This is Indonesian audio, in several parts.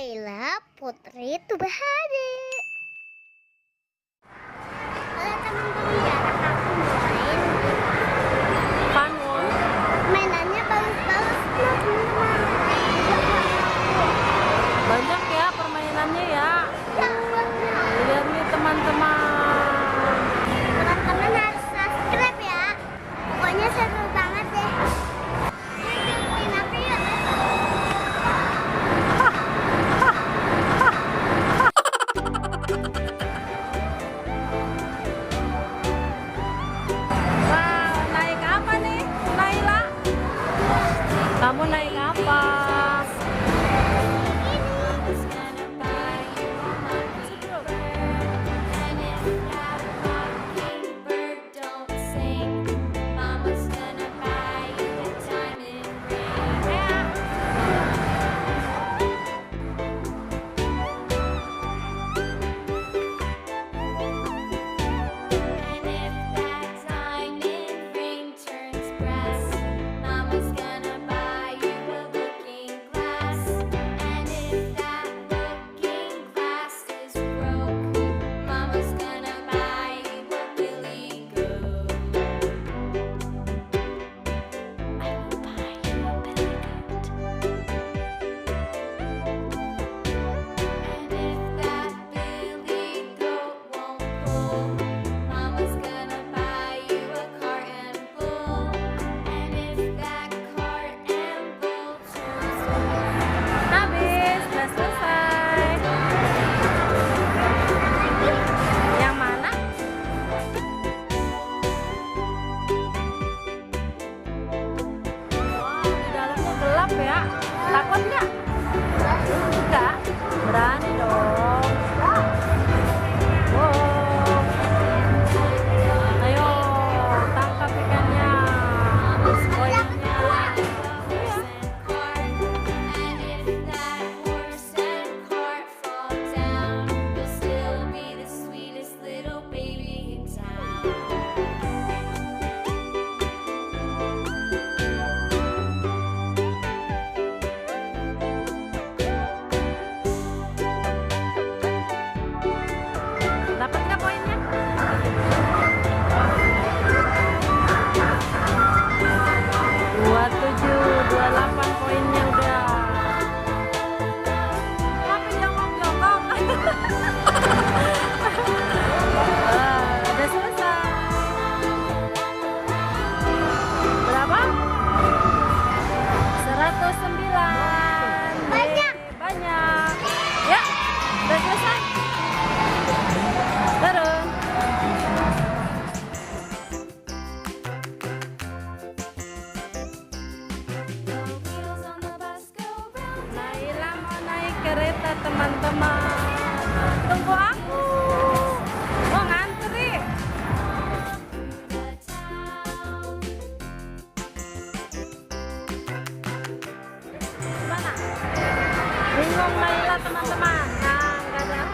Naila, Putri Tubahade. Halo teman-teman, aku main Funworld. mainannya bagus-bagus loh teman-teman. Banyak ya permainannya ya. Lihat nih teman-teman. Teman-teman harus subscribe ya. Pokoknya seru banget deh. Bikin apa ya? Wow, naik apa nih, Naila? Kamu naik apa? Ya, takut nggak? Enggak, berani dong. Wow. Ayo tangkap ikannya, koinnya. Dapat nggak poinnya? 27, 28 poinnya udah. Tapi jongkok-jongkok. Udah selesai. Berapa? 109. Banyak. Banyak. Ya, udah selesai. Turun. Naila mau naik kereta teman-teman. Tunggu aku. Mau ngantri. Gimana? Bingung Naila teman-teman. Nah, nggak ada.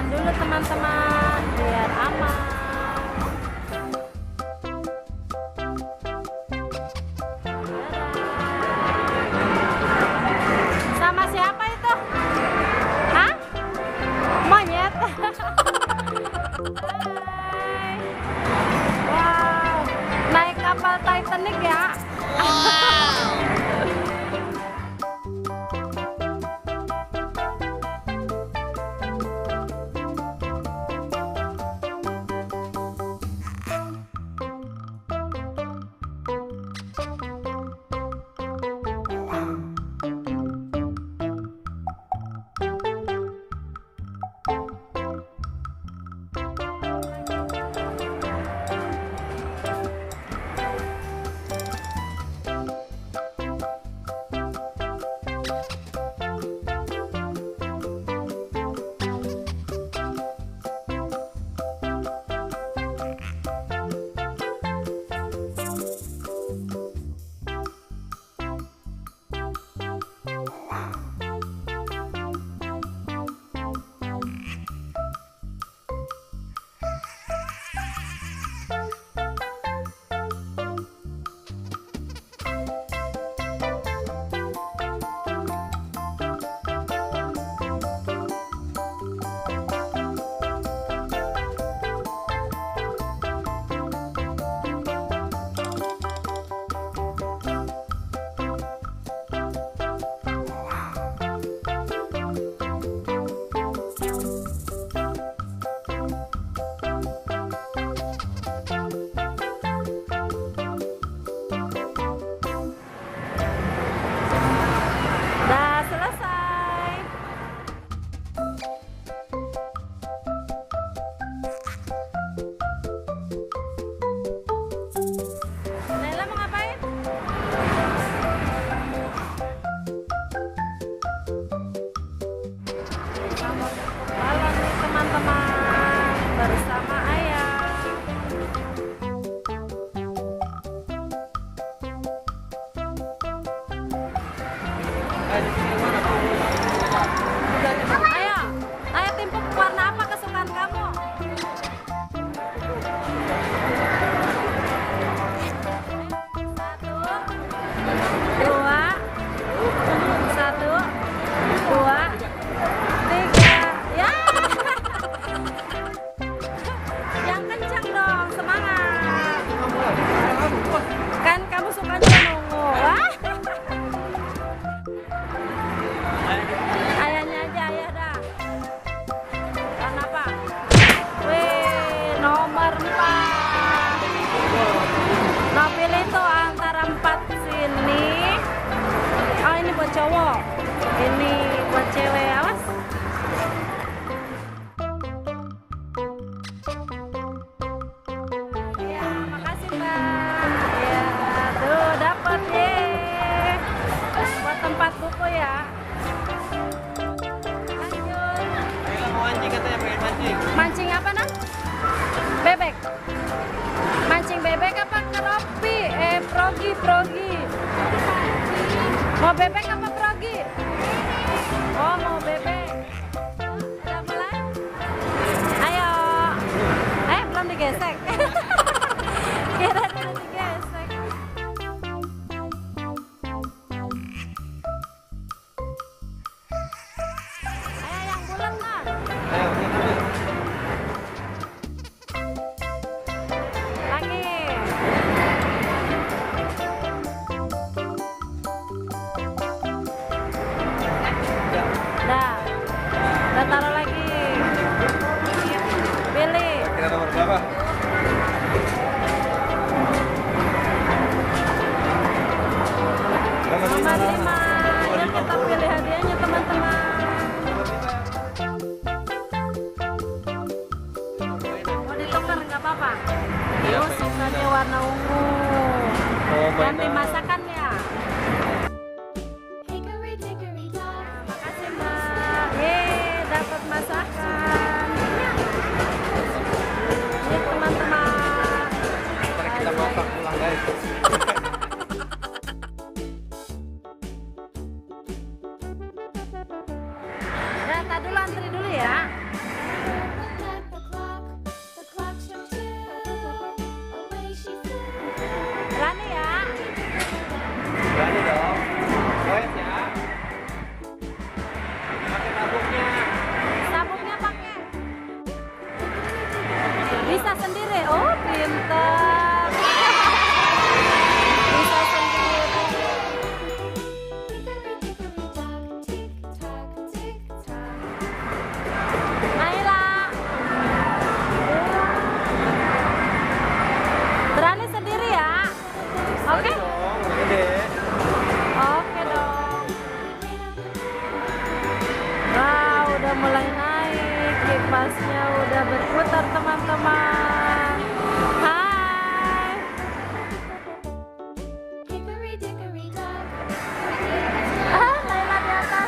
dulu teman-teman biar aman. Sama siapa itu? Hah? Monyet. Hai. Wow, naik kapal Titanic ya. Balon nih teman-teman, bersama ayah. Ayo timpuk, warna apa kesukaan kamu? Satu, dua, tiga, ya. Yang kencang dong, semangat. Kan kamu sukanya nunggu. Wah. Ayahnya aja, ayah dah. Warna apa? Wih, nomor 4. Nah, pilih tuh antara 4 sini. Oh, ini buat cowok. Ini buat cewek, awas. Ya, makasih Mbak. Ya, tuh dapat ye. Buat tempat buku ya. Lanjut. Naila mau mancing katanya, pengen mancing. Mancing apa nak? Bebek. Mancing bebek apa keropi? Progi. Mau bebek apa progi? Oh, mau bebek. Udah mulai? Ayo. Belum digesek. Kira udah digesek. Ayo yang bulat lah. Ayo, Lagi. Dah. Udah taruh lagi. Pilih. kira nomor berapa? Nomor 5. Yuk kita pilih hadiahnya teman-teman. Mau ditukar nggak apa-apa? Yo sukanya warna ungu. Ganti masakan ya. Makasih Mbak. Yeay, dapat masakan. Ini teman-teman. Ntar kita masak pulang guys. Data dulu, antri dulu ya. mulai naik, kipasnya udah berputar teman-teman. Hai. Naila di atas.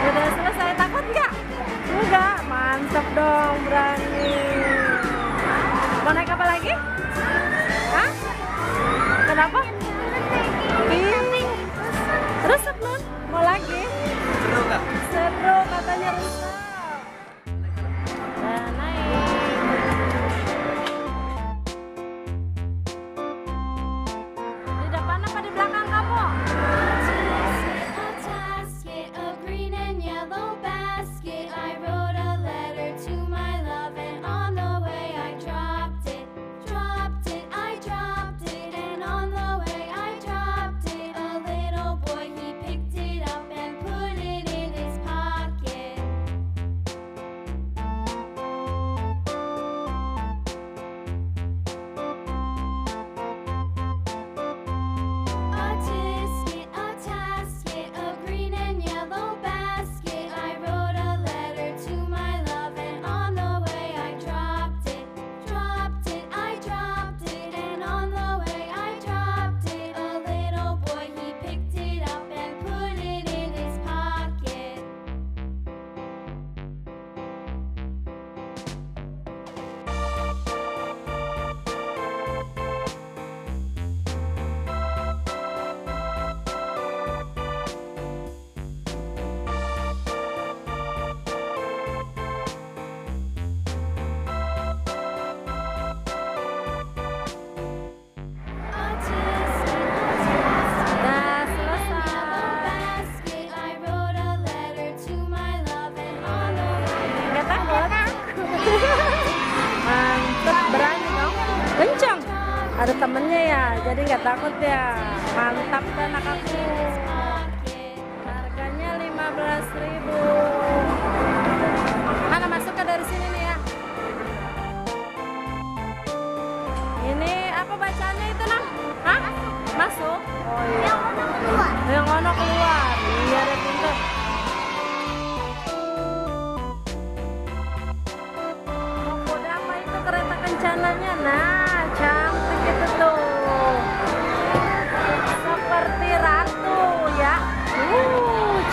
Udah selesai, takut nggak? Enggak, mantap dong, berani. Mau naik apa lagi? Hah? Kenapa? Resep non? Mau lagi? Seru nggak? Seru katanya resep. Udah naik. Di depan apa di belakang kamu? Kencang, ada temennya ya, jadi nggak takut ya. Mantap kan aku. Harganya 15.000. Mana masuknya dari sini nih ya? Ini apa bacanya itu Nang? Hah? Masuk? Oh iya. Yang mana keluar? Iya deh pintar. Kuda apa itu kereta kencananya? Nah, cantik itu tuh. Seperti ratu ya.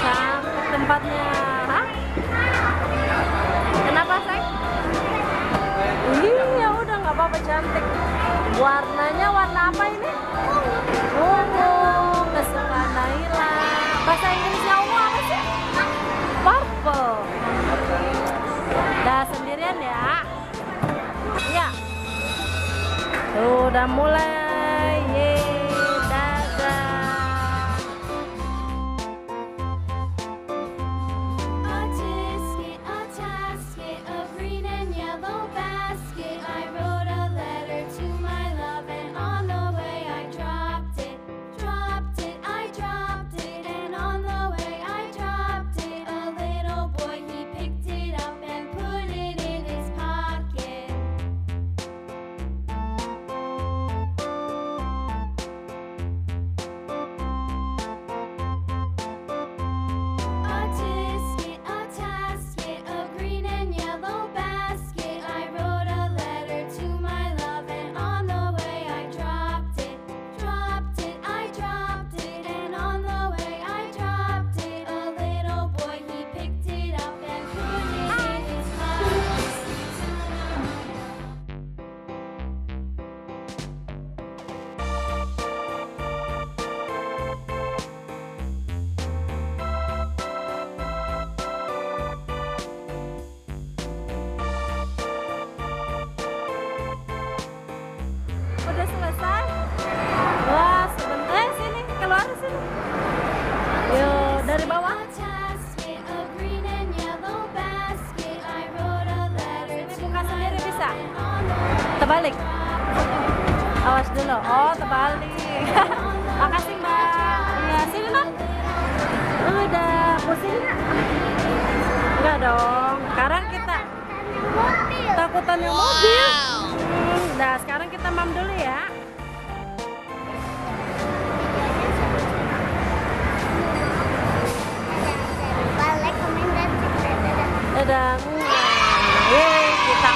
Cantik tempatnya. Hah? Kenapa, Sayang? Iya, udah nggak apa-apa, cantik. Warnanya warna apa ini? Ungu. Kesukaan Naila. Bahasa Inggrisnya ungu apa sih? Purple. Udah sendirian ya? Iya. Udah mulai. Yeay, dadah. It Terbalik. Awas dulu. Oh, terbalik. Makasih Mbak. Iya, sini Mbak. Udah pusing nggak? Enggak dong. Sekarang kita Mobil. takutan yang mobil. Nah, sekarang kita mam dulu ya. Jangan lupa like, komen, dan subscribe. Dadah. Dadah. Yeay, kita